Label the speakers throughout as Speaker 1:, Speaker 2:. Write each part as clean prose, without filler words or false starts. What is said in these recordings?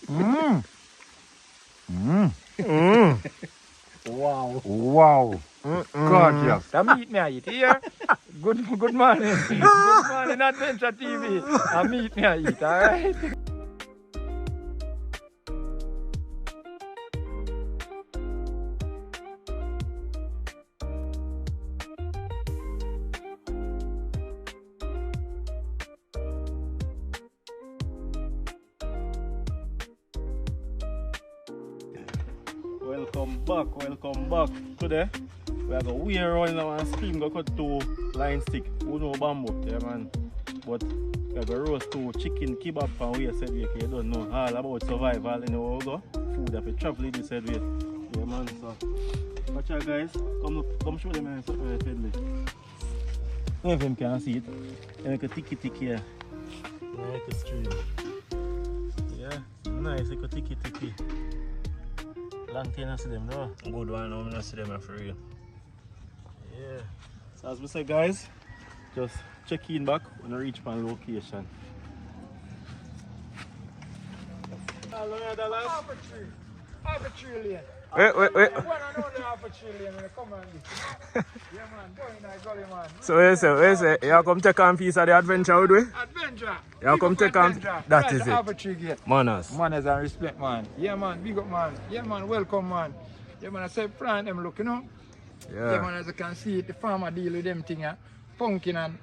Speaker 1: Mm. Mm.
Speaker 2: Wow.
Speaker 1: Wow. Gorgeous.
Speaker 2: Come meet me, I eat here. Good morning. Good morning, Adventure TV. Meet me, I eat, alright? Welcome back. Today, we are going to wear around now and stream go cut 2 line stick. Who know bamboo? Yeah, man. But we are going to roast 2 chicken kebab from where said we you don't know all about survival. You know, go food that we travel this said we. Yeah, man. So, watch out, guys. Come show them something fed me. None of them can see it. And like a ticky here. Like a stream. Yeah, nice. Like a ticky. Long time I see them though. Good one, I'm not see them for real. Yeah. So as we say, guys, just check in back when I reach my location. Half a trillion.
Speaker 1: Wait.
Speaker 2: One and only half a trillion when I come on this. Yeah, man, go in that gully, man.
Speaker 1: So you say, you come take on piece of the adventure with we?
Speaker 2: Adventure.
Speaker 1: You come take on. That is it.
Speaker 2: Half a trillion.
Speaker 1: Manners.
Speaker 2: Manners and respect, man. Yeah, man, big up, man. Yeah, man, welcome, man. Yeah, man, I say, plant them look, you know. Yeah, man, as you can see, the farmer deal with them thing, pumpkin and,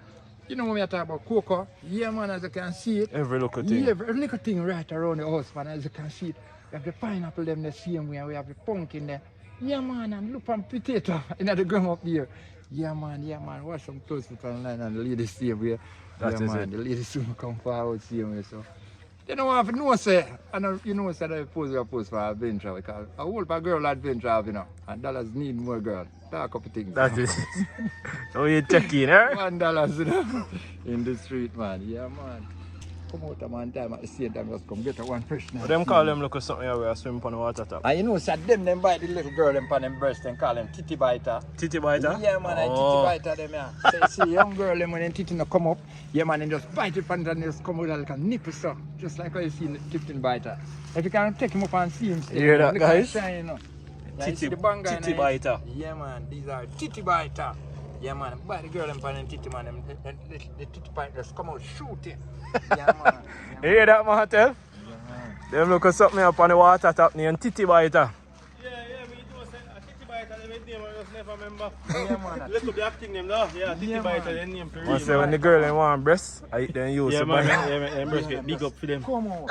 Speaker 2: you know when we talk about cocoa. Yeah, man, as you can see it.
Speaker 1: Every little thing.
Speaker 2: Yeah, every little thing right around the house, man, as you can see it. We have the pineapple them the same way, we have the pumpkin there. Yeah, man, and look on potato in the ground up there. Yeah, man, watch some close to line and the ladies same way.
Speaker 1: That
Speaker 2: yeah,
Speaker 1: is
Speaker 2: man,
Speaker 1: it.
Speaker 2: the ladies soon come forward same way, so. They don't have to know, say, and you know, say, they pose for adventure, because a whole girl adventure, you know, and dollars need more girl. Talk up things.
Speaker 1: That is it. So you check in, eh?
Speaker 2: $1, you know, in the street, man. Yeah, man. Come out a man time at the same time, just come get a one fresh now.
Speaker 1: But them call them look at something here where I swim on the water top.
Speaker 2: And you know, so them bite the little girl them on them breast and call them titty biter.
Speaker 1: Titty biter?
Speaker 2: Yeah, man, titty biter them, yeah. So you see, young girl them when them titty no come up, yeah, man, and just bite it and then just come out like a nipple, so. Just like how you see the titty biter. If you can take him up and see him,
Speaker 1: you hear that, guys?
Speaker 2: Shine, you know. Yeah,
Speaker 1: Titty biter.
Speaker 2: Yeah, man, these are titty biter. Yeah, man, bite the girl them on them titty, man, the titty biter just come out shooting. Yeah, man.
Speaker 1: You hear that, man, tell?
Speaker 2: Yeah, man.
Speaker 1: Them look at something up on the water top named Titty Biter.
Speaker 3: Yeah, we do say a Titty Biter, they made name, I just never remember.
Speaker 2: Yeah, man.
Speaker 3: Let's be acting them now. Yeah, Titty Biter, they name for real.
Speaker 1: I say when the girl them want breast, I eat them use
Speaker 3: Yeah,
Speaker 1: to
Speaker 3: man,
Speaker 1: bite.
Speaker 3: yeah, man, breast get big up for them.
Speaker 2: Come on.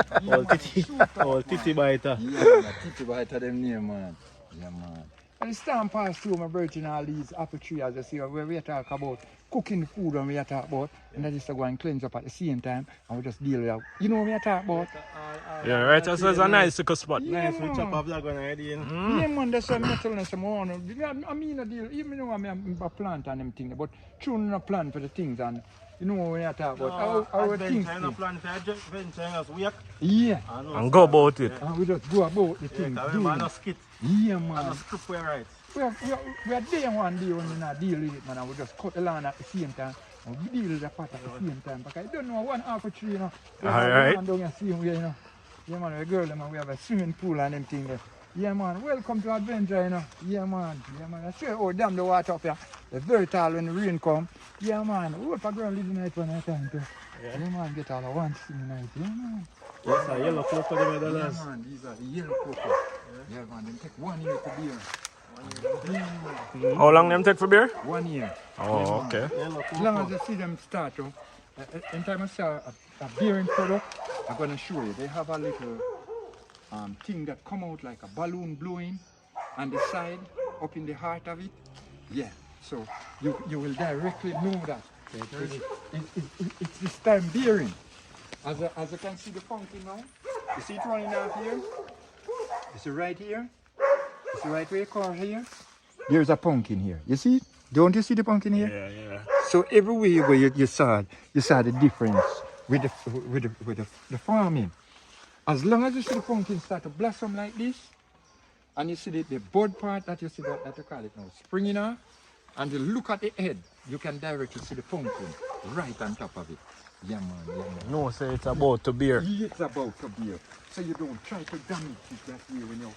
Speaker 3: All Titty Biter.
Speaker 2: Yeah, man, titty biter them name, man. Yeah, man. And the storm pass through my birch all these apple trees, as you see, where we talk about cooking food when we talk about, and that is to go and cleanse up at the same time, and we just deal with that. You know what we talk about?
Speaker 1: Yeah, right, so it's a nice little spot.
Speaker 2: Yeah,
Speaker 3: Nice, we chop off that gun already, you know.
Speaker 2: Yeah, man, that's why I'm telling us more. I mean, a deal, even though I'm a plant and them things, but true, not plan for the things, and you know what we talk about. Our things.
Speaker 3: I don't plan for adventure, just work.
Speaker 2: Yeah.
Speaker 1: And go about it.
Speaker 2: And we just go about the things.
Speaker 3: Yeah, man, no skit.
Speaker 2: Yeah,
Speaker 3: And
Speaker 2: man.
Speaker 3: no script we right.
Speaker 2: We are there one day when we not deal with it, man, and we just cut the land at the same time. And we deal with the pot at the same time. Because I don't know, one half a tree, you know.
Speaker 1: Alright.
Speaker 2: Down here, see where, you know. Yeah, man, we girl, man, we have a swimming pool and them things there. Yeah, man, welcome to adventure, you know. Yeah, man. I swear, oh, damn, the water up here. It's very tall when the rain come. Yeah, man, what a girl living night one at a time, too. Yeah, man, get all at once in the night. Yeah, man.
Speaker 3: Yes, a yellow cocoa, them
Speaker 2: Yeah,
Speaker 3: dollars.
Speaker 2: man, these are the yellow cocoa. Yeah, man, them take 1 year to beer.
Speaker 1: How long them take for beer?
Speaker 2: 1 year.
Speaker 1: Oh, okay.
Speaker 3: Yellow
Speaker 2: As long
Speaker 3: cocoa.
Speaker 2: as you see them start, in time I saw a bearing product, I'm going to show you. They have a little thing that come out like a balloon blowing on the side, up in the heart of it. Yeah, so you will directly know that. It's this time bearing. As you can see the pumpkin now, you see it running out here? You see right here? You see right where you call here? There's a pumpkin here. You see it? Don't you see the pumpkin here?
Speaker 3: Yeah.
Speaker 2: So everywhere you go, you saw the difference with the farming. As long as you see the pumpkin start to blossom like this, and you see the bud part that you see that you call it now, springing up, and you look at the head, you can directly see the pumpkin right on top of it. Yeah, man, yeah, man.
Speaker 1: No, say it's about to beer.
Speaker 2: It's about to beer. So you don't try to damage it that way when you're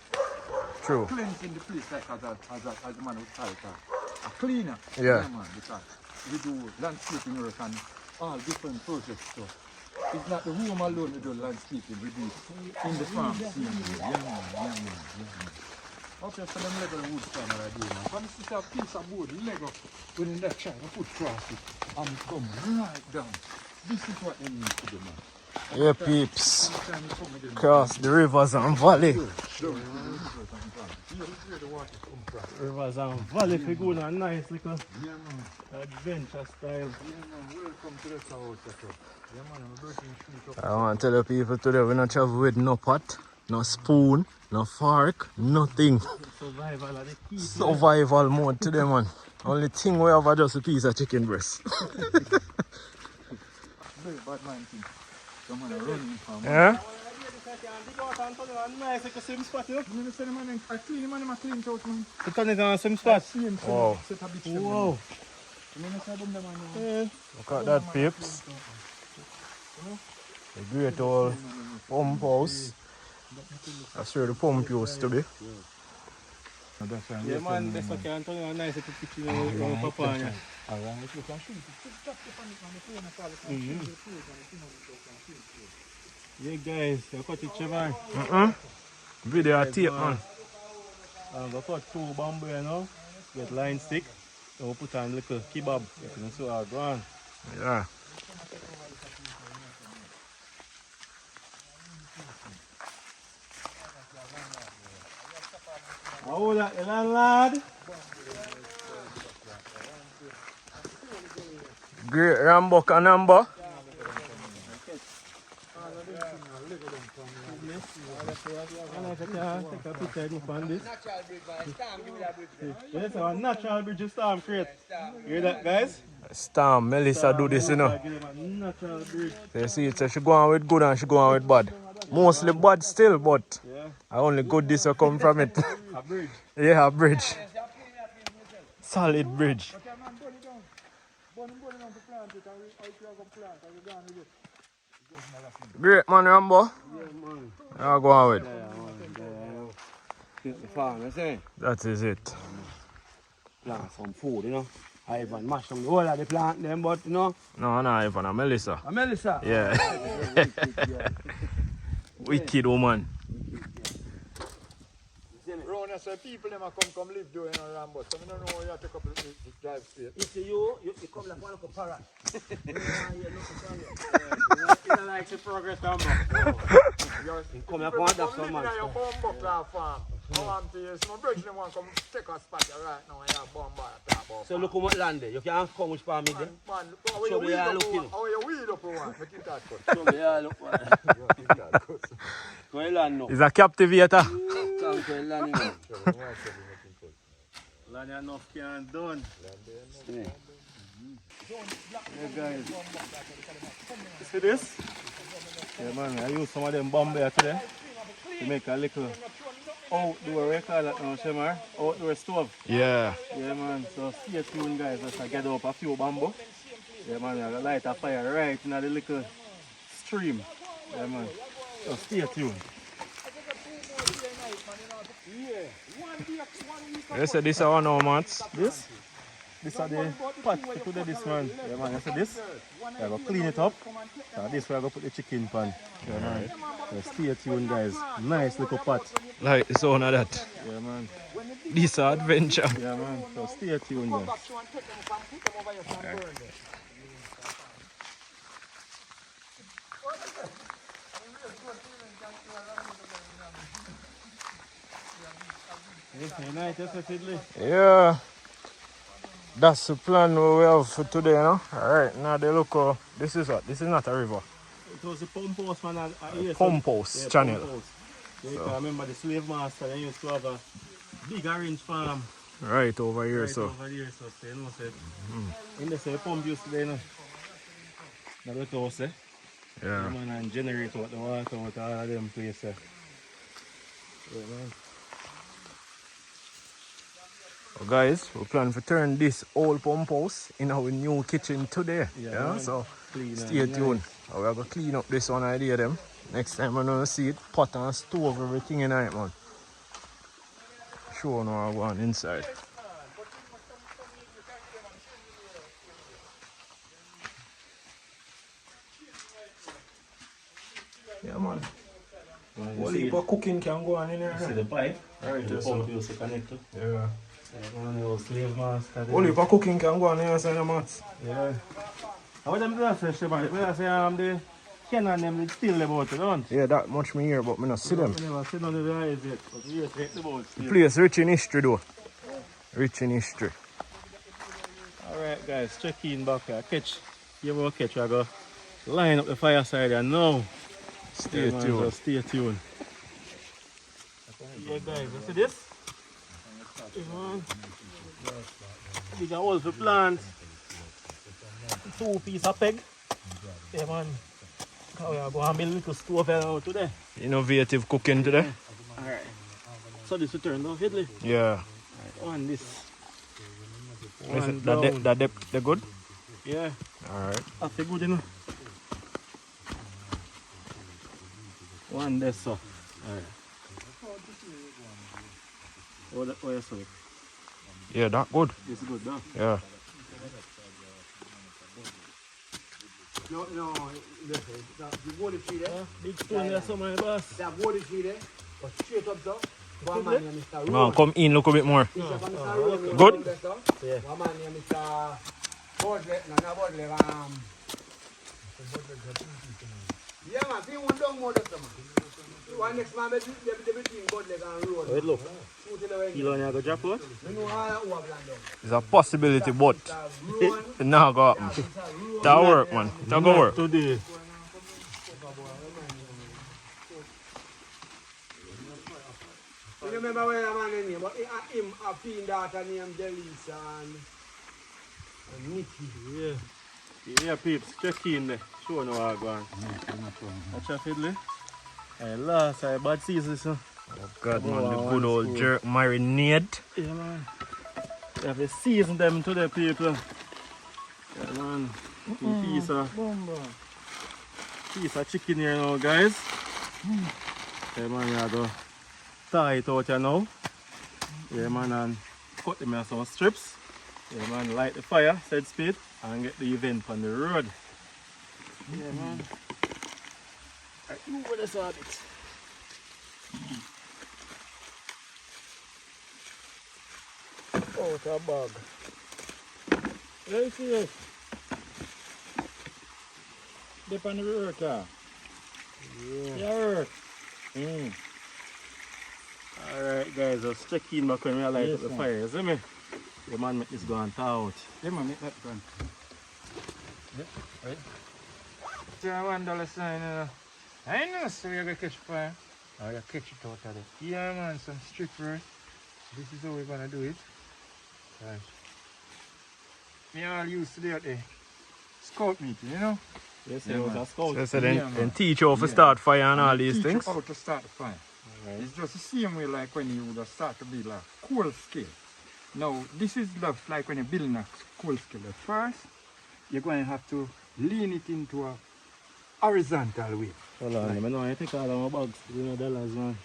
Speaker 1: True.
Speaker 2: cleansing the place like as a man would call it a cleaner.
Speaker 1: Yeah.
Speaker 2: Man, because we do landscaping work and all different projects stuff. It's not the room alone we do landscaping, we do it in the farm scene. Yeah, man, yeah, man, yeah, man. Okay, so them Lego wood camera I do, man. When you see a piece of wood, Lego, when in that trying to put cross it, and it come right down. This is what they need to do, man.
Speaker 1: Yeah, peeps. Cross the rivers and valley.
Speaker 3: Rivers and valley for good and nice little adventure style.
Speaker 2: Yeah, man, welcome to the house. Yeah, man, I'm working street up.
Speaker 1: I want to tell the people today we not travel with no pot, no spoon, no fork, nothing.
Speaker 3: Survival are the key.
Speaker 1: Survival mode today, man. Only thing we have are just a piece of chicken breast.
Speaker 2: Very bad man thing. Come on, running from
Speaker 1: Yeah?
Speaker 3: Nice like a swim spot, you know?
Speaker 2: I'm say man, I clean him and I clean it out, man.
Speaker 3: You turn it on a swim spot.
Speaker 2: See him
Speaker 1: Wow.
Speaker 2: set a bit.
Speaker 3: Wow.
Speaker 1: Look at that, peeps. A great old pump house. That's where the pump used to be.
Speaker 3: Yeah, man, that's what can turn on nice like a picture of Papa. Yeah, guys, I cut it, Trevor.
Speaker 1: Video tape, man.
Speaker 3: I'm going to cut 2 bamboo, you know, get line stick. And we'll put on a little kebab. You can see how it's going.
Speaker 1: Yeah.
Speaker 3: How that, the landlord?
Speaker 1: Great Rambo Canamba.
Speaker 3: Yes, our natural bridge is storm create. You hear that, guys?
Speaker 1: Storm, Melissa do this, you know.
Speaker 3: Natural bridge.
Speaker 1: So you see, it says she go on with good and she go on with bad. Mostly bad still, but
Speaker 3: Yeah,
Speaker 1: I only good this will come from it.
Speaker 3: a bridge.
Speaker 1: Yeah, a bridge. Solid bridge. Great man, Rambo.
Speaker 3: Yeah, man.
Speaker 1: I'll go on with.
Speaker 3: The farm, you see?
Speaker 1: That is it.
Speaker 3: Plant some food, you know. I even mash some whole of the plant them, but you know.
Speaker 1: No, no, Ivan, a Melissa.
Speaker 3: A Melissa.
Speaker 1: Yeah. Wicked woman.
Speaker 2: Round here, so people them come live doing a Rambo. So I don't know where you have to couple drive straight.
Speaker 3: You see you come like one of a parrot. It's like the progress Rambo. You come like one of some man.
Speaker 2: You come back to our farm. Now I'm to you. So my bridge them want come take a spot here right now and you have bomb bar.
Speaker 3: So look how much land there. You can't come which farm is there.
Speaker 2: Man,
Speaker 3: Show me how looking.
Speaker 2: how you weed up for one? Make it that cut.
Speaker 3: Show me how look one. Go in land now.
Speaker 1: Is a captivator.
Speaker 3: Can't go in land now. Land enough can't done. Yeah. Yeah, guys. You see this? Yeah, man, I use some of them bomb here today to make a little outdoor, we call that now, Shemar? Outdoor stove.
Speaker 1: Yeah.
Speaker 3: Yeah, man, so stay tuned, guys, as I get up a few bamboo. Yeah, man, I light a fire right in the little stream. Yeah, man, so stay tuned.
Speaker 1: You say this is one now, mats.
Speaker 3: This are the pot to put this, man. Yeah, man, you see this? I go clean it up. So this way I go put the chicken pan. Yeah, man. So stay tuned, guys. Nice little pot.
Speaker 1: Like the sound of that.
Speaker 3: Yeah, man.
Speaker 1: This is adventure.
Speaker 3: Yeah, man. So stay tuned, guys.
Speaker 1: Yeah. That's the plan we have for today, no? Alright, now they look, this is what? This is not a river.
Speaker 3: It was the pump house, man.
Speaker 1: Pump house channel.
Speaker 3: Pump house. Yeah, you can remember the slave master, they used to have a big orange farm.
Speaker 1: Right over here,
Speaker 3: Right
Speaker 1: so.
Speaker 3: over here, so you know, say, in the say pump used to be, you know. The little house, eh?
Speaker 1: Yeah.
Speaker 3: Yeah, man, and generate out the water out all of them places. Yeah, man.
Speaker 1: So guys, we plan to turn this old pump house in our new kitchen today. Yeah,
Speaker 3: man.
Speaker 1: so
Speaker 3: clean.
Speaker 1: Stay tuned. We are going to clean up this one idea them. Next time we're going to see it, pot and stove, everything in it, man. Show no I want inside. Yeah, man. What heap of cooking can go on in here?
Speaker 3: See the pipe?
Speaker 1: Right,
Speaker 3: The
Speaker 1: yes,
Speaker 3: pump
Speaker 1: sir.
Speaker 3: you also connect to.
Speaker 1: Yeah.
Speaker 3: Slave master.
Speaker 1: What heap of cooking can go on here, sir, Mats?
Speaker 3: Yeah. How them do that, say, man? I say, the Kenan them they steal the boat, don't?
Speaker 1: Yeah, that much me hear, but me not see them.
Speaker 3: I never see none of the eyes yet, but we just take the boat.
Speaker 1: The place rich in history, though. Rich in history.
Speaker 3: Alright, guys, check in back here. Catch. You will catch. I go line up the fireside and now.
Speaker 1: Stay
Speaker 3: man,
Speaker 1: tuned.
Speaker 3: just stay tuned. Yeah, guys, you see this? Yeah, man. Big hole for plant. 2 pieces of peg. Yeah, man. We are going to build a little stove now today.
Speaker 1: Innovative cooking today.
Speaker 3: Alright. So this will turn down fiddly.
Speaker 1: Yeah.
Speaker 3: Right, on this.
Speaker 1: Is
Speaker 3: One
Speaker 1: it
Speaker 3: down.
Speaker 1: that depth, they good?
Speaker 3: Yeah.
Speaker 1: Alright.
Speaker 3: That's good, you know. One there, so. Alright. Oh, yeah, sorry.
Speaker 1: Yeah, that good.
Speaker 3: It's good, though.
Speaker 1: Yeah.
Speaker 4: No, the board is there.
Speaker 3: Big stone there, so my boss.
Speaker 4: That board is there. But straight up, so. One man named Mr.
Speaker 1: Man,
Speaker 4: Rowan.
Speaker 1: come in, look a bit more.
Speaker 4: Mr. Mr. Rowan.
Speaker 1: Good?
Speaker 3: Yeah.
Speaker 4: One man named Mr. Bodley. No, not Bodley. Yeah, man. See one down more, that's man. One next man, they between Bodley and Rowan.
Speaker 3: Wait, look.
Speaker 4: Shoot in the way.
Speaker 3: Kilo on go drop out.
Speaker 4: You know how that works, Lando.
Speaker 1: It's a possibility, but
Speaker 4: Mr. Rowan.
Speaker 1: it not go happen. That work, man. That go work.
Speaker 3: Today.
Speaker 4: You remember where that man name? But him a fiend daughter named Delisa and Nikki.
Speaker 3: Yeah. Yeah, peeps. Check in there. Show no how go on. Watch your fiddly. Last I bad season, so.
Speaker 1: Oh, God, man. The good old jerk marinade.
Speaker 3: Yeah, man. You have to season them to the people. Yeah, man. Piece of chicken here now, guys. Yeah, man, you go tie it out here now. Yeah, man, and cut them in some strips. Yeah, man, light the fire, set speed, and get the event on the road. Yeah, man. Alright, move with this a bit. Out a bag. There you see it. Dip on the earth, yeah. Earth. Alright, guys, just check in back when we light up the fire, you see me? The man make this go and thaw out.
Speaker 2: Yeah, man, make that gun.
Speaker 3: Yeah, right.
Speaker 2: $1 sign. I know, so you're going to catch fire. Oh, you catch it out of there. Yeah, man, some strip roast. This is how we're going to do it. Right. Me all used to do the scout meeting, you know?
Speaker 3: Yes,
Speaker 2: Yeah,
Speaker 3: it was
Speaker 2: man.
Speaker 3: a scout.
Speaker 1: So
Speaker 2: Yeah,
Speaker 1: then
Speaker 2: man.
Speaker 1: teach you how to
Speaker 2: Yeah.
Speaker 1: start fire and all these
Speaker 2: Teach you
Speaker 1: things.
Speaker 2: how to start the fire.
Speaker 3: Right.
Speaker 2: It's just the same way like when you would start to build a coal scale. Now, this is just like when you're building a coal scale. At first, you're going to have to lean it into a horizontal way.
Speaker 3: Hold on, I know I take all of my bags, $300, man.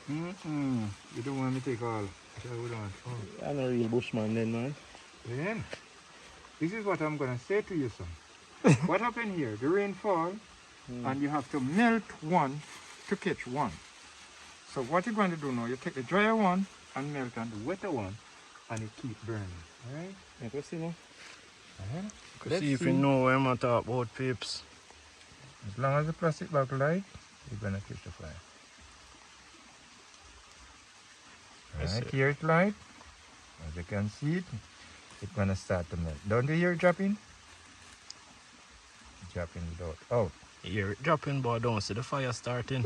Speaker 2: You don't want me to take all. Hold on.
Speaker 3: I'm a real bushman then, man.
Speaker 2: Then, this is what I'm going to say to you, son. What happened here? The rain fall, and you have to melt one to catch one. So what you're going to do now, you take the drier one and melt on the wetter one, and it keep burning. Alright?
Speaker 3: Make us see now.
Speaker 1: Let's see if you know what I'm talking about, peeps.
Speaker 2: As long as the plastic bag light, you're going to catch the fire.
Speaker 1: Yes,
Speaker 2: Right
Speaker 1: sir.
Speaker 2: here it light. As you can see it, it's going to start to melt. Don't you hear it dropping? Dropping without. Oh,
Speaker 1: You hear it dropping, but I don't see the fire starting.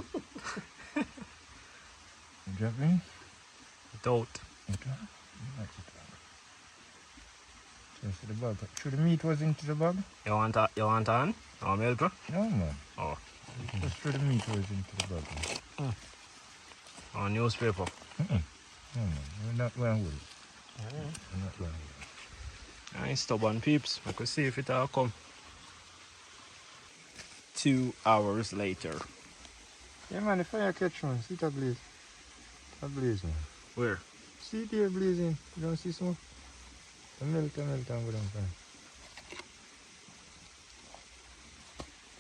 Speaker 2: dropping?
Speaker 1: Without.
Speaker 2: Just the bag. Should the meat was into the bag?
Speaker 1: You want on? You want milk?
Speaker 2: No, man.
Speaker 1: Oh.
Speaker 2: Just throw the meat was into the bag.
Speaker 1: On newspaper.
Speaker 2: No, man. We're not going to hold it. We're not going to hold it.
Speaker 1: Nice stubborn peeps. I could see if it all come. 2 hours later.
Speaker 2: Yeah, man, the fire catch on. See that blaze? That blaze, man.
Speaker 1: Where?
Speaker 2: See it here blazing. You don't see smoke? The melt and go down fire.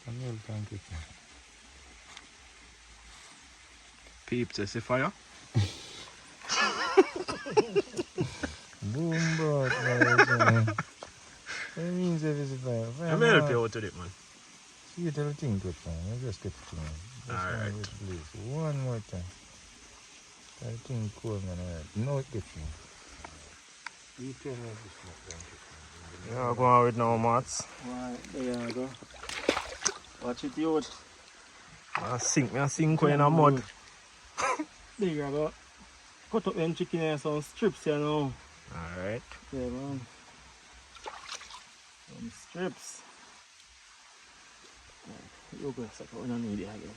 Speaker 2: The melt and catch on.
Speaker 1: Peeps, you see fire?
Speaker 2: Boom, bro. That means if it's a fire.
Speaker 1: I'm going to help you out with it, man.
Speaker 2: See it, everything good, man. I just get it, man. Just
Speaker 1: Alright.
Speaker 2: one with blaze. One more time. Everything cool, man. Alright. Now it gets me. You turn off the smoke, man.
Speaker 1: Yeah, go on with now, mats.
Speaker 3: Right, there you go. Watch it, youth.
Speaker 1: I sink in a mud.
Speaker 3: There you go. Cut up them chicken and some strips here now.
Speaker 1: Alright.
Speaker 3: Yeah, man. Some strips. You go suck out, we don't need it again.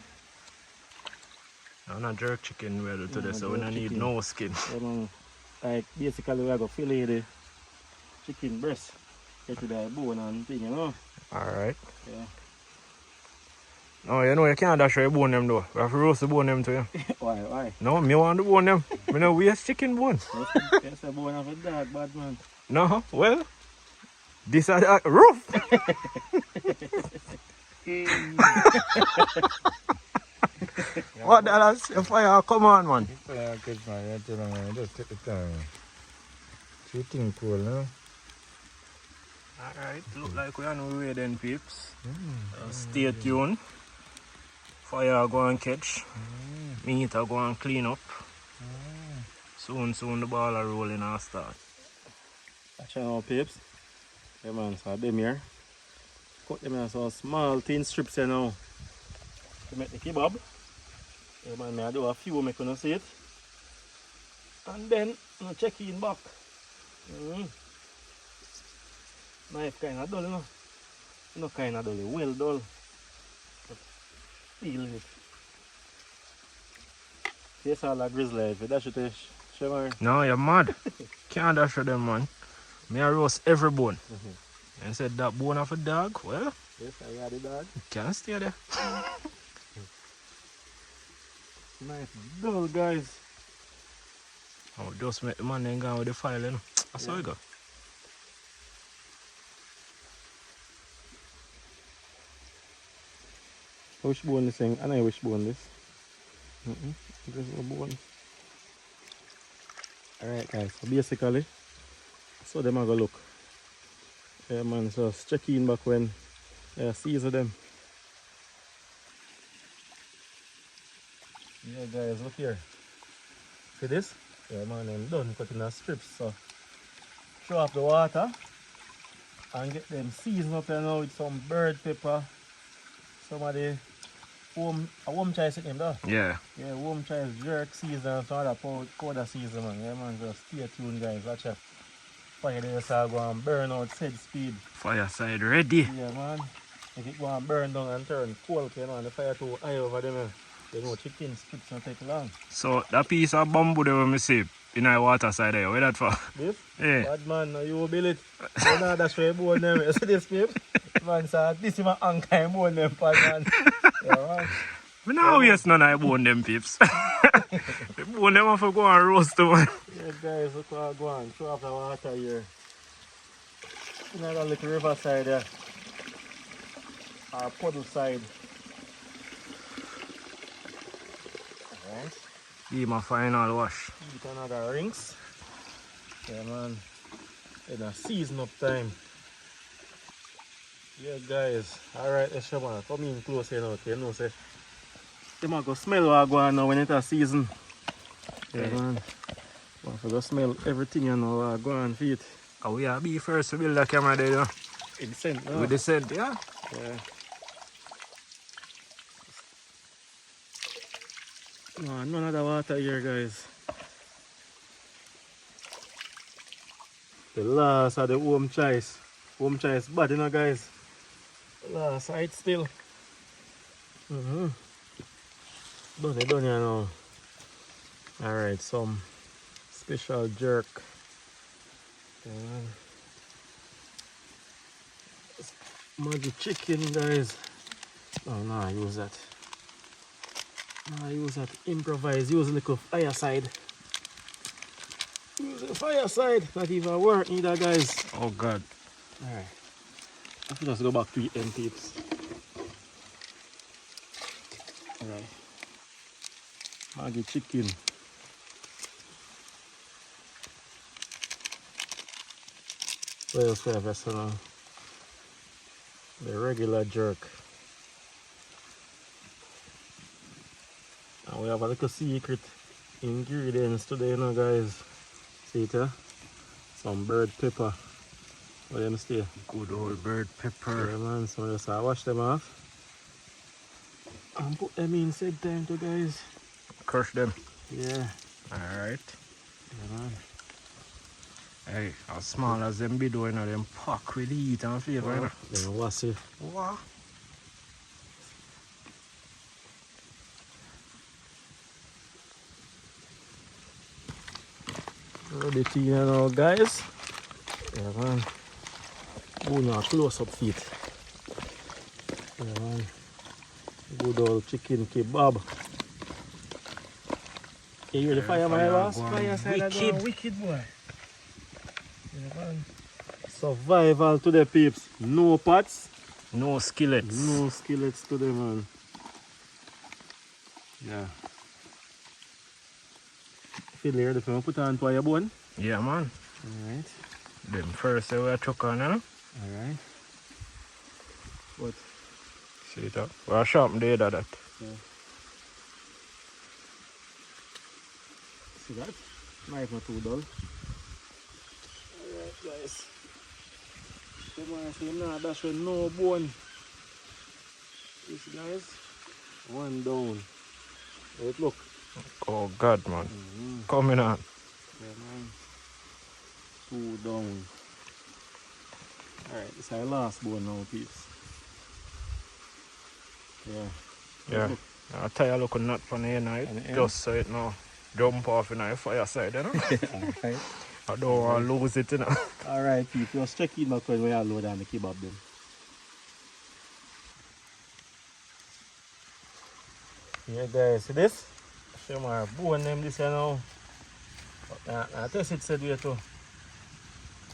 Speaker 1: I'm not jerk chicken well today,
Speaker 3: Yeah,
Speaker 1: so we don't need
Speaker 3: chicken.
Speaker 1: no skin.
Speaker 3: Yeah, man. Like, basically, we are going to fillet the chicken breast. Get to the bone and thing, you know?
Speaker 1: Alright.
Speaker 3: Yeah.
Speaker 1: No, you know you can't dash your bone them though. We have to roast the bone them to you.
Speaker 3: Why?
Speaker 1: No, me want the bone them. Me no waste chicken bone.
Speaker 3: That's the bone of a dog, bad man.
Speaker 1: No, well, this is the roof. What Dallas? The fire, come on, man.
Speaker 2: Fire catch, man. You tell them, man. Just take the time. See thing cool, no?
Speaker 1: Alright, look like we are on the way then, peeps. Stay tuned. Fire go and catch. Meat go and clean up. Soon the ball are rolling and start.
Speaker 3: Watch out, peeps. Yeah, man, so them here. Cut them here so small thin strips here now. To make the kebab. Yeah, man, I do a few, make you see it. And then, I check in back. Knife kind of dull, you know. Not kind of dull, well dull. But feel it. Yes, all a grizzly. If you dash it, Shemar.
Speaker 1: No, you're mad. Can't dash for them, man. Me I roast every bone. And said that bone of a dog, well,
Speaker 3: Yes, I got the dog.
Speaker 1: can't stay there.
Speaker 3: Nice dull, guys.
Speaker 1: Oh, just make the man then go with the file, you know. That's how it go.
Speaker 3: Which bone this thing? I know which bone this. This is a bone. Alright guys, so basically, so them are gonna look. Yeah man, so just check in back when season them. Yeah guys, look here. See this? Yeah man, I'm done cutting the strips. So throw off the water and get them seasoned up here now with some bird pepper. Some of the warm chives in them though.
Speaker 1: Yeah.
Speaker 3: Yeah, warm chives, jerk season and some other powder season, man. Yeah, man, just stay tuned, guys. Watch out. Fire there, so go and burn out head speed.
Speaker 1: Fire side ready.
Speaker 3: Yeah, man. If it go and burn down and turn cold, you know, the fire too high over there, man. You know, chicken strips don't take long.
Speaker 1: So that piece of bamboo there we see in the water side there, where that for?
Speaker 3: This?
Speaker 1: Yeah.
Speaker 3: Bad man, now you build it. You know that's where you bone them. You see this, babe? Man, so this is my anchor and bone them, bad man. Yeah, man.
Speaker 1: We now waste none of the bone them, peeps. The bone them have to go and roast them, man.
Speaker 3: Yeah, guys, look how I go on. Throw off the water here. You know that little river side there. Or puddle side. Alright.
Speaker 1: Give my final wash.
Speaker 3: Eat another rings. Yeah, man. In a season up time. Yeah, guys. Alright, let's show man. Come in close here now. You know, say. They might go smell what I go on now when it's a season. Yeah, man. I have to go smell everything you know what I go on feet.
Speaker 1: Oh, we are be first to build the camera there, you know.
Speaker 3: In scent, no?
Speaker 1: With the scent, yeah.
Speaker 3: Yeah. No, none of the water here, guys. The last of the home choice. Home choice bad, you know, guys. The last side still. Done here now. Alright, some special jerk. Magic chicken, guys. Oh no, I use that. No, I use that. Improvise, use a little fire side. Use the fire side. Not even work either, guys.
Speaker 1: Oh God.
Speaker 3: Alright. I have to just go back to eat them peeps. Alright. Maggie chicken. What else we have here now? The regular jerk. And we have a little secret ingredients today, you know, guys. See it, some bird pepper. What them stay?
Speaker 1: Good old bird pepper.
Speaker 3: Yeah, man. So just wash them off and put them in same time too, guys.
Speaker 1: Crush them.
Speaker 3: Yeah.
Speaker 1: Alright.
Speaker 3: Yeah, man.
Speaker 1: Hey, as small as them be doing, them pack with heat and flavor. You know?
Speaker 3: Then wash it.
Speaker 1: Wow.
Speaker 3: Ready to eat now, guys. Yeah, man. Go now, close up feet. Yeah, man. Good old chicken kebab. You hear the fire, my boss? Fire side wicked. Wicked boy. Yeah, man. Survival to the peeps. No pots.
Speaker 1: No skillets.
Speaker 3: No skillets today, man. Yeah. Feel here, the film put on fire bone.
Speaker 1: Yeah, man.
Speaker 3: Alright.
Speaker 1: Them first they were chuck on, you know?
Speaker 3: Alright. What?
Speaker 1: See it up. We're sharp there, that.
Speaker 3: Yeah. See that? Knife not too dull. Alright, guys. Come on, see now that's with no bone. This, guys. One down. Wait, look.
Speaker 1: Oh God, man. Coming on.
Speaker 3: Yeah, man. Two down. Alright, this is our last bone now, peeps. Yeah.
Speaker 1: Yeah.
Speaker 3: Look.
Speaker 1: I'll tell you looking not funny, you know, just so it now jump off in the fire side, you know?
Speaker 3: Alright.
Speaker 1: I don't want to lose it, you know?
Speaker 3: Alright, people, just check in back when we are load on the kebab then. Yeah, guys, see this? Show my bone them this, you know. I test it said way too.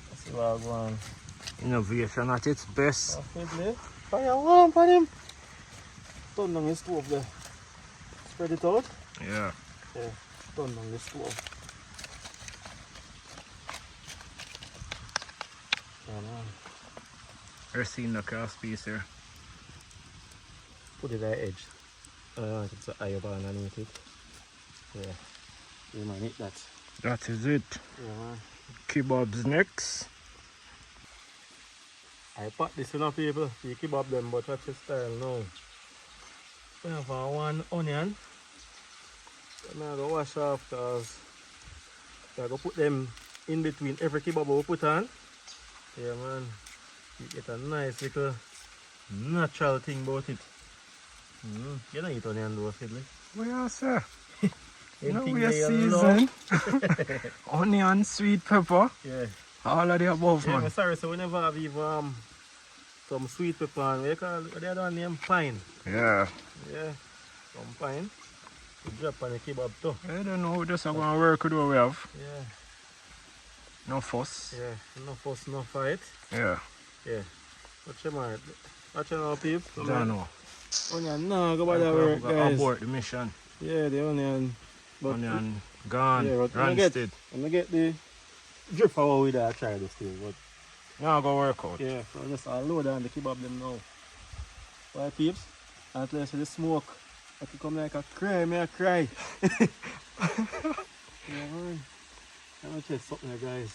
Speaker 3: Let's see what I go on.
Speaker 1: Innovation at its best.
Speaker 3: Definitely. Fire warm for him. Turn down the stove there. Spread it out.
Speaker 1: Yeah.
Speaker 3: Yeah, turn down the stove. Yeah, man.
Speaker 1: You're seeing the cross piece here.
Speaker 3: Put it at the edge. It's an eye up underneath it. Yeah. Yeah, man, eat that.
Speaker 1: That is it.
Speaker 3: Yeah, man.
Speaker 1: Kebabs next.
Speaker 3: I pack this enough people. You kebab them, but watch your style now. We have one onion. I'm going to wash off because I'm going to put them in between every kebab we put on. Yeah, man. You get a nice little natural thing about it. You don't eat onion though, Fiddly.
Speaker 1: Well, sir. You know
Speaker 3: Anything
Speaker 1: we are
Speaker 3: that you love.
Speaker 1: seasoned. Onion, sweet pepper.
Speaker 3: Yeah.
Speaker 1: All of the above,
Speaker 3: Yeah,
Speaker 1: man.
Speaker 3: I'm sorry, so we never have even some sweet pepper and we call the other one named pine.
Speaker 1: Yeah.
Speaker 3: Yeah. Some pine. We drop on the kebab too.
Speaker 1: I don't know, we just going to work with what we have.
Speaker 3: Yeah.
Speaker 1: No fuss.
Speaker 3: Yeah. No fuss, no fight.
Speaker 1: Yeah.
Speaker 3: Yeah. Watch your man. Watch your now, peeps.
Speaker 1: Don't know.
Speaker 3: Onion, no, go by that work, guys.
Speaker 1: Abort the mission.
Speaker 3: Yeah, the onion. But
Speaker 1: Onion gone.
Speaker 3: yeah, but
Speaker 1: Rancid.
Speaker 3: I'm gonna get the drip out with that. Try this thing, but
Speaker 1: Now go work out.
Speaker 3: yeah, so I'll load on the kebab them now. Why, peeps? At least the smoke. I can come like a cry, may I cry. Yeah, man. I'm gonna test something here, guys.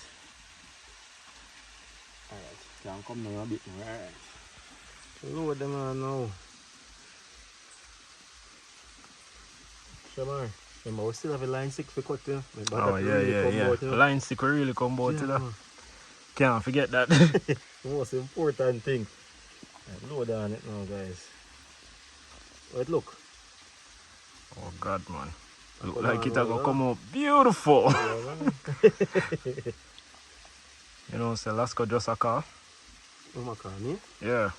Speaker 3: Alright, can come down a bit more. Alright. Load them on now. Shamar. Remember, we still have a line 6 for cut, yeah?
Speaker 1: Oh, yeah.
Speaker 3: Out, you know?
Speaker 1: Line stick will really come out,
Speaker 3: Yeah,
Speaker 1: you know.
Speaker 3: man.
Speaker 1: Can't forget that.
Speaker 3: The most important thing. Right, load on it now, guys. Wait, look.
Speaker 1: Oh, God, man. Look
Speaker 3: Come
Speaker 1: like
Speaker 3: on,
Speaker 1: it's going to
Speaker 3: Lola.
Speaker 1: come out beautiful.
Speaker 3: Yeah, man.
Speaker 1: You know, so let's go just a car.
Speaker 3: Oh, my God, me?
Speaker 1: Yeah.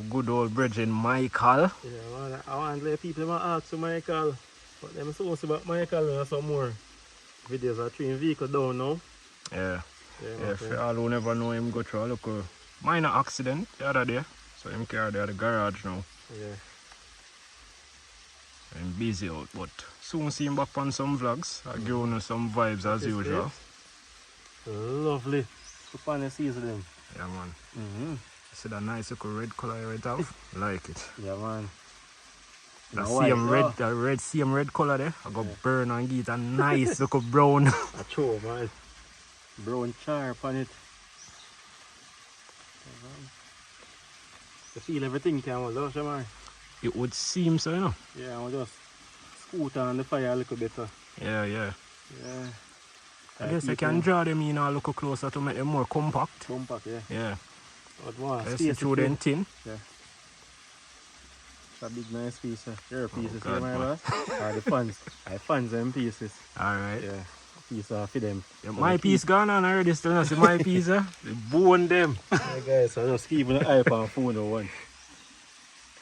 Speaker 1: Good old brethren Michael.
Speaker 3: Yeah, man. I want to let people ask to Michael. But them so about Michael and some more videos are train vehicle down now.
Speaker 1: Yeah.
Speaker 3: Yeah,
Speaker 1: For all who never know him, go through a look minor accident the other day. So him carried at the garage now.
Speaker 3: Yeah.
Speaker 1: I'm busy out, but soon see him back on some vlogs. I'll give you some vibes as usual.
Speaker 3: Lovely. Up on the seasoning.
Speaker 1: Yeah, man. See that nice little red color you right have? Like it.
Speaker 3: Yeah, man.
Speaker 1: That same red color there, I got burn and get a nice little brown.
Speaker 3: A true, man. Brown char on it. You feel everything can hold out, man.
Speaker 1: It would seem so, you know.
Speaker 3: Yeah, I'll just scoot on the fire a little bit.
Speaker 1: Yeah.
Speaker 3: Yeah.
Speaker 1: I guess I can draw them in a little closer to make them more compact.
Speaker 3: Compact, yeah.
Speaker 1: Yeah.
Speaker 3: I
Speaker 1: see through them thin.
Speaker 3: Yeah. It's a big nice piece. Your pieces
Speaker 1: God,
Speaker 3: here, my boss. Or the fans. I fans them pieces.
Speaker 1: Alright.
Speaker 3: Yeah. Piece for them.
Speaker 1: Yeah, my piece gone on already, still not see my piece. They bone them.
Speaker 3: Yeah, guys, I just keep an eye on phone or one.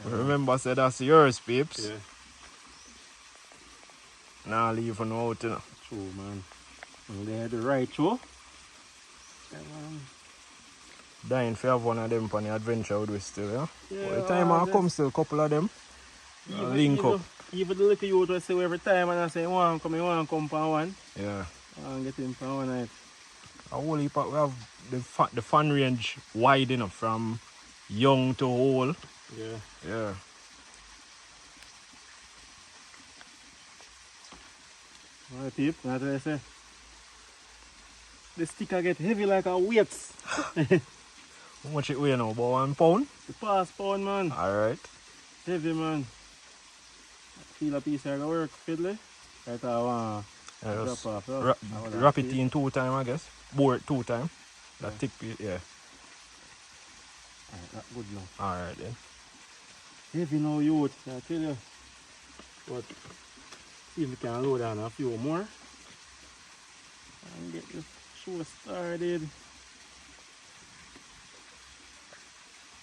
Speaker 1: Remember, I said that's yours, peeps.
Speaker 3: Yeah.
Speaker 1: Nah, leave for no out, you know.
Speaker 3: True, man. And they had the right show. Yeah, man.
Speaker 1: Dying for have one of them on the adventure would we still, yeah?
Speaker 3: Yeah,
Speaker 1: By the time I come, still a couple of them. Link up.
Speaker 3: Even the little youth will say every time and I say, you want to come for one.
Speaker 1: Yeah.
Speaker 3: I want to get him for one night.
Speaker 1: A whole heap of, we have the fun range wide enough from young to old.
Speaker 3: Yeah.
Speaker 1: Yeah.
Speaker 3: Alright, peep, that's what I say. The sticker get heavy like a weights.
Speaker 1: How much it weigh now? About 1 pound?
Speaker 3: The past pound, man.
Speaker 1: Alright.
Speaker 3: Heavy, man. Feel a piece of work, fiddly. Right, I want
Speaker 1: Yeah,
Speaker 3: drop
Speaker 1: just
Speaker 3: off.
Speaker 1: wrap it in 2 times, I guess. Bore it 2 times. That thick piece, yeah.
Speaker 3: Alright, that's good now.
Speaker 1: Alright then.
Speaker 3: Heavy now, youth, I tell you. But see if we can load on a few more. And get this show started.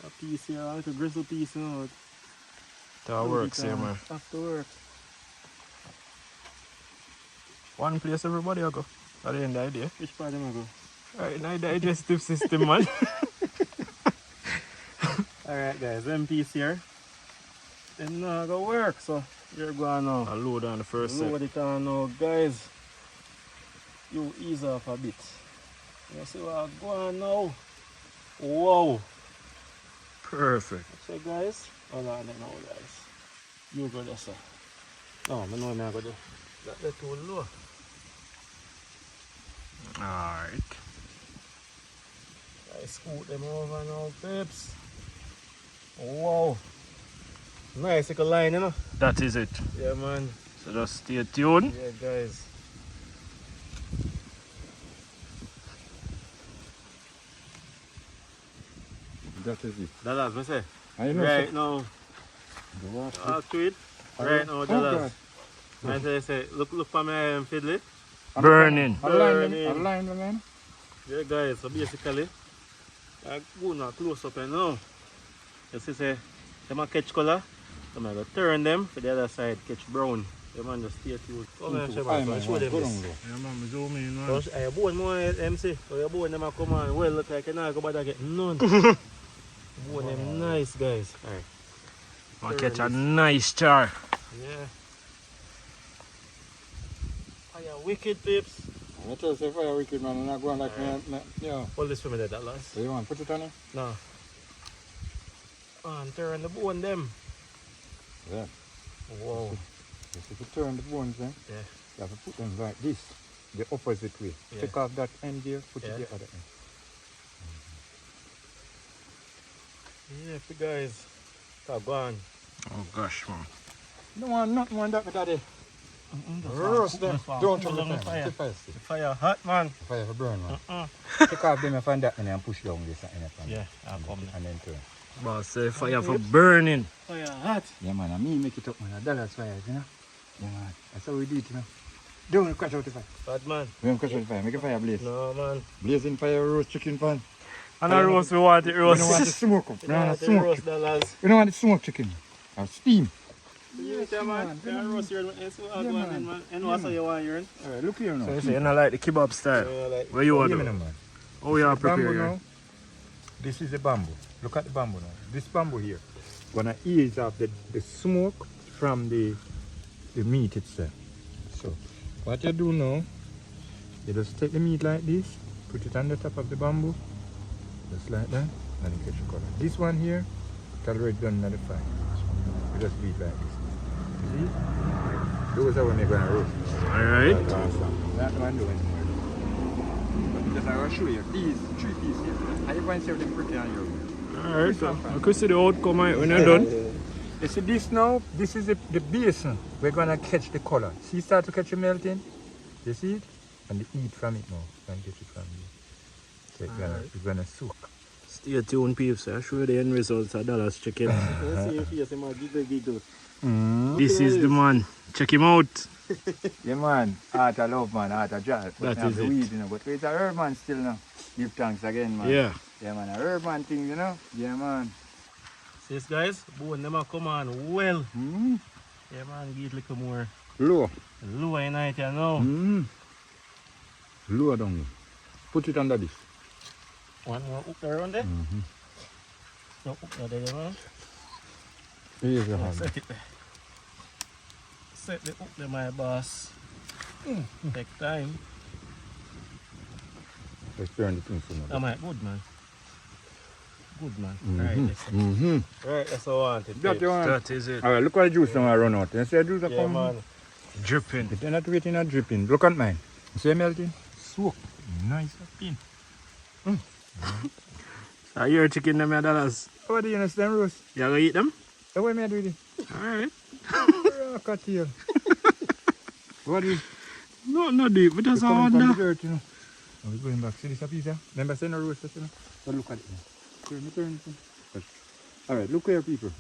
Speaker 3: A piece here, like a grizzle piece, you know.
Speaker 1: That works, yeah, man.
Speaker 3: After work.
Speaker 1: One place everybody will go. At the end of the day.
Speaker 3: Which part am I go?
Speaker 1: Alright, now digestive system, man.
Speaker 3: Alright, guys, them piece here. Them not gonna work, so you're going now.
Speaker 1: I'll load on the first set.
Speaker 3: Load it on now, guys. You ease off a bit. You see what's going now? Wow.
Speaker 1: Perfect.
Speaker 3: So, guys, hold on now, guys. You go there, sir. No, I know I'm going to do. That's too low.
Speaker 1: Alright.
Speaker 3: I scoot them over now, peeps. Wow. Nice little line, you know?
Speaker 1: That is it.
Speaker 3: Yeah, man.
Speaker 1: So just stay tuned.
Speaker 3: Yeah, guys.
Speaker 2: That is it.
Speaker 3: Dallas, what say?
Speaker 2: I know.
Speaker 3: Right now.
Speaker 2: The water.
Speaker 3: Talk to it. Right now, Dallas. And say, look for me fiddly.
Speaker 1: Burning.
Speaker 2: Align them, man.
Speaker 3: Yeah, guys, so basically, I'm going to close up and now. You see, say, them a catch color. So I'm going to turn them for the other side, catch brown. The man just stay tuned. Come on, Shabba, show them this.
Speaker 1: Yeah, man, zoom in, man.
Speaker 3: Because I bone more MC. So your bone them a come on. Well, look like you not go bother get none. Bone them nice, guys. Alright.
Speaker 1: I'll catch a nice char.
Speaker 3: Yeah. Are you wicked, peeps?
Speaker 2: I tell you, say fire wicked, man. I'm not going like me. Yeah.
Speaker 3: Hold this for me there, that last.
Speaker 2: So you want to put it on it?
Speaker 3: No. And turn the bone them.
Speaker 2: Yeah.
Speaker 3: Wow.
Speaker 2: So if you turn the bones, then
Speaker 3: Yeah.
Speaker 2: you have to put them like this, the opposite way.
Speaker 3: Yeah.
Speaker 2: Take off that end there, put
Speaker 3: Yeah.
Speaker 2: it the other end.
Speaker 3: Yeah, for guys. Stop going.
Speaker 1: Oh gosh, man.
Speaker 2: No one, not one that, daddy.
Speaker 3: Roast them.
Speaker 2: Don't
Speaker 3: Put
Speaker 2: turn
Speaker 3: on
Speaker 2: the
Speaker 3: the
Speaker 2: fire.
Speaker 3: fire.
Speaker 2: The fire.
Speaker 3: The fire hot, man.
Speaker 2: The fire for burn, man.
Speaker 3: Uh-uh.
Speaker 2: Take off them and find that and push down this and
Speaker 3: Yeah, I'll come
Speaker 2: and then turn.
Speaker 1: Boss say fire for burning.
Speaker 3: Fire hot.
Speaker 2: Yeah, man, and me make it up, man. $1 fire, you know? Yeah, man. That's how we do it, you know? Don't crash out the fire.
Speaker 3: Bad man.
Speaker 2: We don't crash out the fire. Make a fire blaze.
Speaker 3: No, man.
Speaker 2: Blazing fire, roast chicken pan.
Speaker 1: And a roast, we want it
Speaker 2: We don't want the
Speaker 1: roast.
Speaker 2: smoke. We don't want the smoke.
Speaker 3: roast dollars.
Speaker 2: We don't want the smoke chicken. Or steam.
Speaker 3: Yes, man. Can roast here, man. So I'll
Speaker 2: Yeah,
Speaker 3: go on
Speaker 2: man.
Speaker 3: then, man. And what's you want here?
Speaker 2: Alright, look here now.
Speaker 1: So you say you not like the kebab style?
Speaker 3: Yeah, like-
Speaker 1: Where you want
Speaker 2: Hear
Speaker 1: to
Speaker 2: me
Speaker 1: do?
Speaker 2: now, man.
Speaker 1: Oh, you are
Speaker 2: Bamboo
Speaker 1: prepared.
Speaker 2: now. This is the bamboo. Look at the bamboo now. This bamboo here gonna ease off the smoke from the meat itself. So what you do now, you just take the meat like this, put it on the top of the bamboo, just like that, and you catch the color. This one here, it's already done in the fire. You just do it like this. You see? Those are when they're gonna roast.
Speaker 1: Alright.
Speaker 2: That's awesome. That one doing more. But just I will show you these 3 pieces here. And you can see them pretty on your.
Speaker 1: Alright, so I could see the outcome when you're done.
Speaker 2: You see this now? This is the basin. We're gonna catch the color. See, start to catch it melting. You see it? And you eat from it now. You can get it from here. So it's gonna soak.
Speaker 1: Stay tuned, peeps. I'll show you the end results of Dallas chicken.
Speaker 3: Let's see if you see my giggle.
Speaker 1: This is the man. Check him out.
Speaker 2: Yeah, man. Art of love, man. Art of joy. But
Speaker 1: That is it.
Speaker 2: weed, you know. But it's a herb, man, still now. Give thanks again, man.
Speaker 1: Yeah.
Speaker 2: Yeah, man. A herb, man, thing, you know. Yeah, man.
Speaker 3: See this, guys? Bone them a come on well.
Speaker 2: Mm.
Speaker 3: Yeah, man. Give it a little more.
Speaker 2: Low.
Speaker 3: Lower in night, you know.
Speaker 2: Mm. Lower down here. Put it under this.
Speaker 3: One more hook around there.
Speaker 2: Mm-hmm.
Speaker 3: No hook there, man.
Speaker 2: Here's your hand.
Speaker 3: Set it there. Set the hook there, my boss. Take time.
Speaker 2: Let's turn the thing for now.
Speaker 3: That might good, man. Good, man.
Speaker 2: Mm-hmm.
Speaker 3: Right, let's
Speaker 2: Mm-hmm.
Speaker 3: right, that's what I wanted.
Speaker 2: That you want?
Speaker 1: That is it.
Speaker 2: Alright, look what the juice now run out. You see the juice
Speaker 3: Yeah,
Speaker 2: come?
Speaker 3: man.
Speaker 1: Dripping.
Speaker 2: It's not waiting or dripping. Look at mine. You see it melting? Soak. Nice and thin.
Speaker 1: So your chicken them here, Dallas.
Speaker 2: What do you understand, Rose?
Speaker 1: You gonna eat them?
Speaker 2: So what am I doing with it?
Speaker 1: Alright.
Speaker 2: Rock tail. What is
Speaker 1: No, not deep. We just
Speaker 2: coming from the
Speaker 1: wonder.
Speaker 2: dirt, you know? Now we're going back. See this a piece, huh? Remember saying no roast, you know? But look at it now. Turn it. Alright, look here, people.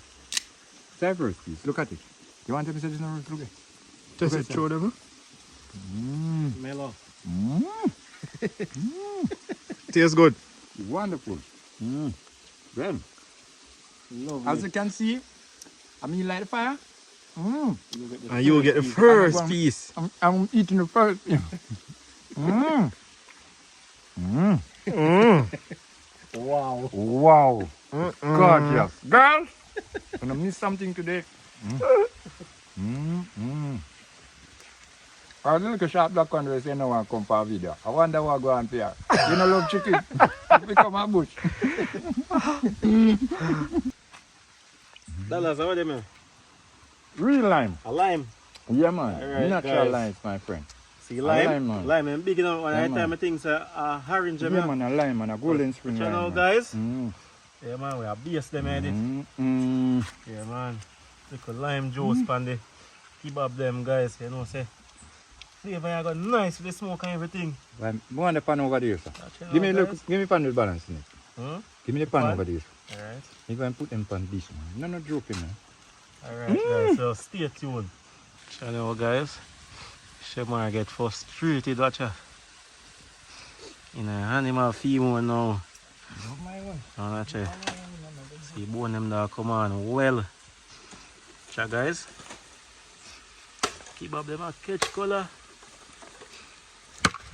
Speaker 2: Try first, please. Look at it. You want to say this no roast? Look at it.
Speaker 1: Just
Speaker 2: Okay,
Speaker 1: it throw them.
Speaker 3: Mellow.
Speaker 1: Tastes good.
Speaker 2: Wonderful. Well,
Speaker 3: Lovely.
Speaker 2: as you can see, I mean, light the fire.
Speaker 1: And you get the first piece.
Speaker 2: I'm eating the first.
Speaker 3: Wow.
Speaker 2: Wow. Gorgeous. Girl, I'm gonna miss something today. I was look a sharp black one who say no one come for a video. I wonder what go on here. You know love chicken. Become a bush.
Speaker 3: Dallas, how are they, man?
Speaker 2: Real lime.
Speaker 3: A lime.
Speaker 2: Yeah, man.
Speaker 3: Alright,
Speaker 2: Natural
Speaker 3: guys.
Speaker 2: limes, my friend.
Speaker 3: See, lime.
Speaker 2: lime, man.
Speaker 3: Lime, I'm big enough. One
Speaker 2: Yeah,
Speaker 3: time
Speaker 2: man.
Speaker 3: I think so, orange,
Speaker 2: Yeah,
Speaker 3: man.
Speaker 2: man, a lime and a golden spring
Speaker 3: You
Speaker 2: lime.
Speaker 3: know,
Speaker 2: man.
Speaker 3: guys?
Speaker 2: Mm.
Speaker 3: Yeah, man, we are base them, edit.
Speaker 2: Mm.
Speaker 3: Yeah, man. Little lime juice pan the kebab them, guys. You know, say. Flavor you got nice with the smoke and everything.
Speaker 2: Well, go on the pan over there, sir.
Speaker 3: Watch it
Speaker 2: Give me
Speaker 3: out,
Speaker 2: look.
Speaker 3: guys.
Speaker 2: Give me pan with balance in it.
Speaker 3: Hmm?
Speaker 2: Give me the pan
Speaker 3: Pan?
Speaker 2: over there. Sir.
Speaker 3: Alright.
Speaker 2: You go and put them pan this man. No joking, man.
Speaker 3: Alright, guys. So stay tuned. Channel, guys. Shemar get frustrated, watch out. In an animal female now.
Speaker 2: Not my one.
Speaker 3: Oh, watch it. See, bone them there come on well. Check, guys. Keep up them a catch color.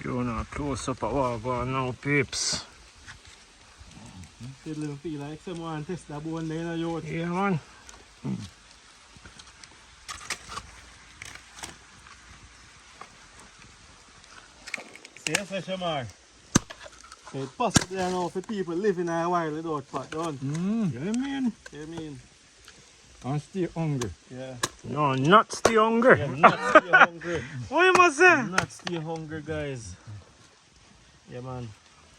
Speaker 1: You know, close up at what going on now, peeps.
Speaker 3: Feel like someone test that bone there, you know,
Speaker 1: Yeah, man.
Speaker 3: See, that's a Shamar. It's possible now for people living a while without pot done.
Speaker 1: Yeah, man.
Speaker 3: You mean?
Speaker 2: I'm still hungry.
Speaker 3: Yeah.
Speaker 1: No, not stay hungry.
Speaker 3: Yeah, not stay hungry.
Speaker 1: What you must say?
Speaker 3: Not stay hungry, guys. Yeah, man.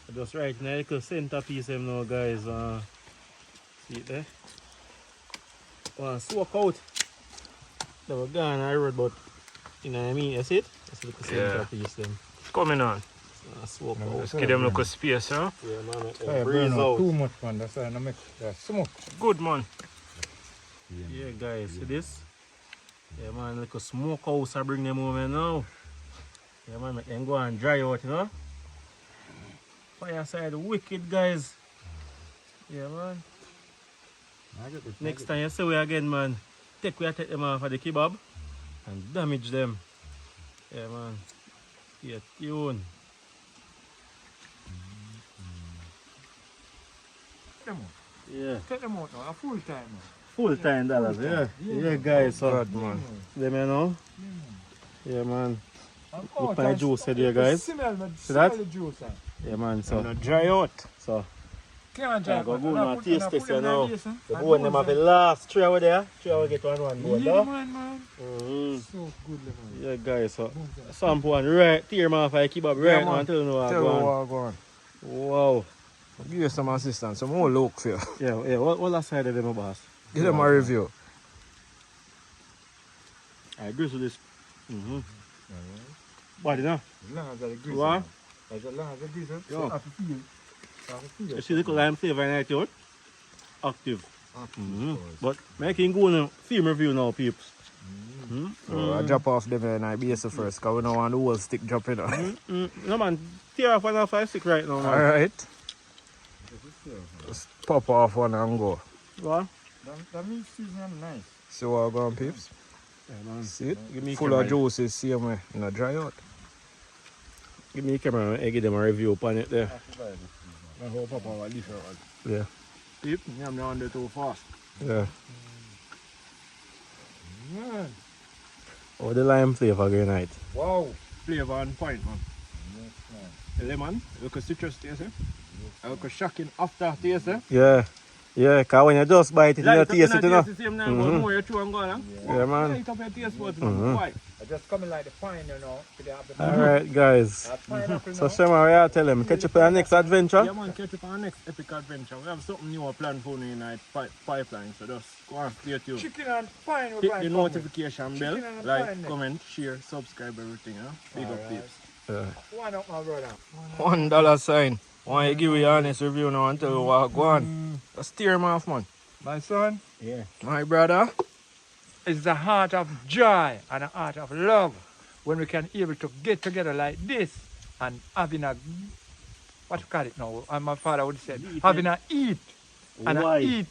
Speaker 3: I just right now, little centerpiece them now, guys. See it there? Soak out. They were gone, I road, but you know what I mean? You see it? That's a little
Speaker 1: Yeah.
Speaker 3: centerpiece them.
Speaker 1: Coming on.
Speaker 3: Soak
Speaker 2: No,
Speaker 3: out.
Speaker 2: that's
Speaker 1: Give them look a space, huh?
Speaker 3: Yeah, man.
Speaker 2: I
Speaker 3: Breeze
Speaker 2: burn out
Speaker 3: out.
Speaker 2: too much, man. That's why I make that smoke.
Speaker 1: Good, man.
Speaker 3: Yeah, guys, see this? Yeah, man, like a smokehouse I bring them over now. Yeah, man, make them go and dry out, you know? Fireside wicked, guys. Yeah, man. Next time you see we again, man, take them off of the kebab and damage them. Yeah, man. Stay tuned. Yeah.
Speaker 2: Take them out now, a full time now.
Speaker 3: Full time dollars, yeah. Yeah, guys. So,
Speaker 1: God, man.
Speaker 3: them, you know? Yeah, man.
Speaker 2: Oh,
Speaker 3: Look my juice here, guys.
Speaker 2: Smell
Speaker 3: that?
Speaker 2: the juice.
Speaker 3: Yeah, man. So,
Speaker 1: No dry out.
Speaker 3: so.
Speaker 2: Can't
Speaker 3: Yeah, go now, taste this, you know. The
Speaker 2: The
Speaker 3: bone them have the last 3 over there. 3 hours get one bone,
Speaker 2: Yeah,
Speaker 3: though.
Speaker 2: man.
Speaker 3: Mm-hmm.
Speaker 2: So good, man.
Speaker 3: Yeah, guys. So, sample one right, tear them off of the kebab right now
Speaker 1: man.
Speaker 3: until you know
Speaker 1: Tell you
Speaker 3: what
Speaker 1: what go on.
Speaker 3: Wow.
Speaker 1: Give you some assistance, some more look for you.
Speaker 3: Yeah. What last side of them, boss?
Speaker 1: Give them a review.
Speaker 3: I agree with this. What, you know?
Speaker 2: As long as the grease.
Speaker 3: What?
Speaker 2: As long as the grease.
Speaker 3: Yo.
Speaker 2: So I feel.
Speaker 3: You see the lime flavor in it, yo? Active. But making go on film review now, peeps.
Speaker 1: So I drop off them and I base first, because we don't want the whole stick dropping out.
Speaker 3: No, man. Tear off 1 5 stick right now, man.
Speaker 1: Alright. Just pop off one and go.
Speaker 3: What?
Speaker 2: That meat season nice.
Speaker 1: See what go on, peeps?
Speaker 3: Yeah, man.
Speaker 1: See it?
Speaker 3: Give me
Speaker 1: Full
Speaker 3: camera.
Speaker 1: of juices, same way. No dry out.
Speaker 3: Give me a camera and give them a review upon it there.
Speaker 2: I hope Papa will leave it.
Speaker 1: Yeah.
Speaker 3: Peep, I'm not under too fast.
Speaker 1: Yeah.
Speaker 2: Man.
Speaker 3: Oh, the lime flavor going right.
Speaker 2: Wow.
Speaker 3: Flavor on point, man.
Speaker 2: Yes, man.
Speaker 3: The lemon, look a citrus taste, eh? Look a shocking after taste, eh?
Speaker 1: Yeah. Yeah, because when you just bite it, you don't taste it, you know.
Speaker 3: More you chew and go on,
Speaker 1: Yeah, man.
Speaker 3: Light up your taste buds, man. Why?
Speaker 2: I just coming like the fine, you know. They have the
Speaker 1: Alright, guys.
Speaker 2: pineapple
Speaker 1: So,
Speaker 2: now.
Speaker 1: Shema, we are telling them, catch you for the next adventure.
Speaker 3: Yeah, man, catch up on our next epic adventure. We have something new planned for you in our pipeline, so just go and stay tuned.
Speaker 2: Chicken and pine. we're
Speaker 3: Hit
Speaker 2: going
Speaker 3: the
Speaker 2: to come
Speaker 3: notification bell,
Speaker 2: Chicken and
Speaker 3: like,
Speaker 2: pine next.
Speaker 3: comment, share, subscribe, everything, you know? Big up,
Speaker 2: Alright.
Speaker 3: peeps.
Speaker 1: Yeah.
Speaker 2: with. One up, my brother.
Speaker 1: $1 sign. Want you give you an honest review now and tell you what go on. Just steer him off, man.
Speaker 2: My son,
Speaker 3: Yeah.
Speaker 1: My brother.
Speaker 2: it's the heart of joy and the heart of love when we can able to get together like this and having a, what you call it now? And my father would say, having a eat and
Speaker 3: Why?
Speaker 2: a eat.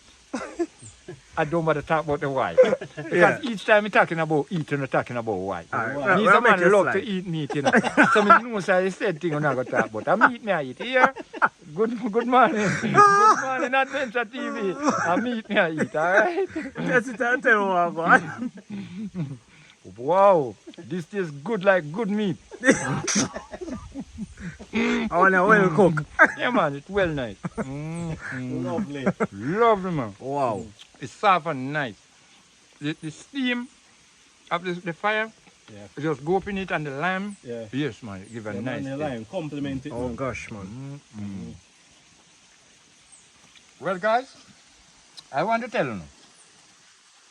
Speaker 2: I don't want to talk about the why. Because
Speaker 1: Yeah.
Speaker 2: each time we're talking about eating, we're talking about why.
Speaker 1: Alright,
Speaker 2: He's
Speaker 1: well,
Speaker 2: a man
Speaker 1: make
Speaker 2: who
Speaker 1: it
Speaker 2: love to
Speaker 1: slide.
Speaker 2: eat meat, you know. So I know so I said thing I'm not going to talk about. I eat here. Good morning. Good morning, Adventure TV. I eat, all right?
Speaker 1: That's it, I'll tell you what go on.
Speaker 2: Wow, this tastes good like good meat.
Speaker 1: I want to well cook.
Speaker 2: Yeah, man, it's well nice.
Speaker 3: Lovely.
Speaker 2: Lovely, man.
Speaker 1: Wow.
Speaker 2: It's soft and nice. The steam of the fire,
Speaker 3: Yeah.
Speaker 2: just go up in it and the lime.
Speaker 3: Yeah.
Speaker 2: Yes, man, give a
Speaker 3: Yeah,
Speaker 2: nice
Speaker 3: man, the
Speaker 2: taste.
Speaker 3: lime, compliment it.
Speaker 1: Oh
Speaker 3: man.
Speaker 1: gosh, man.
Speaker 2: Well, guys, I want to tell you,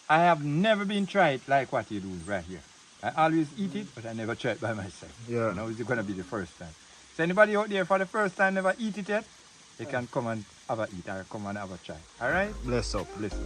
Speaker 2: I have never been tried like what you do right here. I always eat it, but I never try it by myself.
Speaker 1: Yeah.
Speaker 2: Now it's going to be the first time. So anybody out there for the first time never eat it yet, they can come and have a eat or come and have a try. All right?
Speaker 1: Bless up.
Speaker 2: Listen.